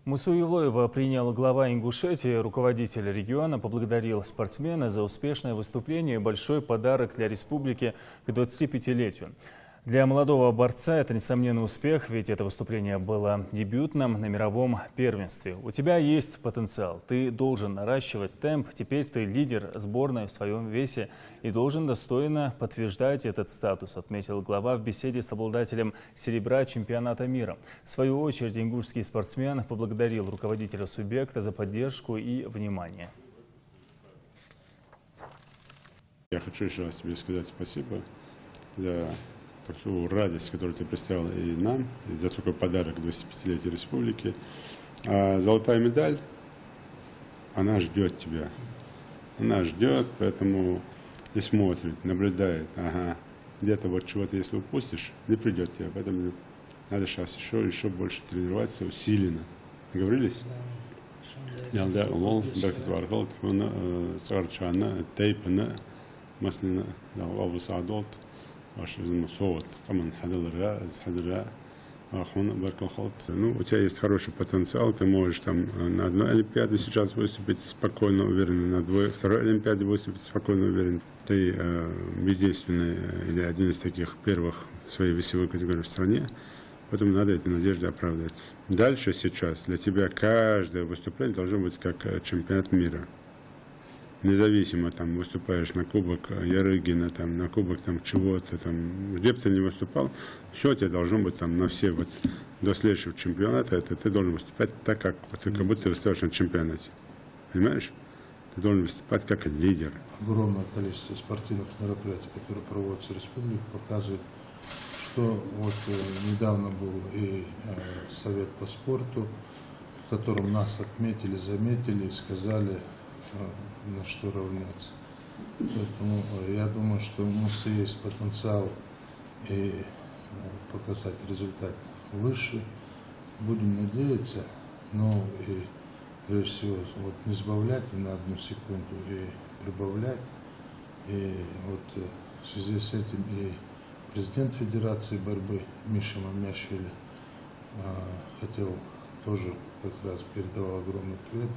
Мусуилоева принял глава Ингушетии, руководитель региона поблагодарил спортсмена за успешное выступление и большой подарок для республики к 25-летию. Для молодого борца это несомненный успех, ведь это выступление было дебютным на мировом первенстве. У тебя есть потенциал, ты должен наращивать темп, теперь ты лидер сборной в своем весе и должен достойно подтверждать этот статус, отметил глава в беседе с обладателем серебра чемпионата мира. В свою очередь ингушский спортсмен поблагодарил руководителя субъекта за поддержку и внимание. Я хочу еще раз тебе сказать спасибо за такую радость, которую ты представил и нам, и за такой подарок 25-летию республики. А золотая медаль, она ждет тебя. Она ждет, поэтому и смотрит, наблюдает. Ага, где-то вот чего-то, если упустишь, не придет тебе. Поэтому надо сейчас еще больше тренироваться, усиленно. Договорились? Ну, у тебя есть хороший потенциал, ты можешь там на одной Олимпиаде сейчас выступить спокойно, уверенно, на второй Олимпиаде выступить спокойно, уверенно. Ты единственный или один из таких первых в своей весовой категории в стране, поэтому надо эти надежды оправдать. Дальше сейчас для тебя каждое выступление должно быть как чемпионат мира. Независимо, там, выступаешь на кубок Ярыгина, там, на кубок там, чего-то, там, где бы ты ни выступал, все у тебя должно быть там, на все, вот, до следующего чемпионата, это ты должен выступать так, как будто ты выступаешь на чемпионате. Понимаешь? Ты должен выступать как лидер. Огромное количество спортивных мероприятий, которые проводятся в республике, показывают, что вот недавно был и совет по спорту, в котором нас отметили, заметили и сказали, на что равняться. Поэтому я думаю, что у нас есть потенциал и показать результат выше. Будем надеяться, но и прежде всего вот, не сбавлять на одну секунду и прибавлять. И вот в связи с этим и президент Федерации борьбы Миша Мамяшвили хотел тоже как раз передавал огромный привет.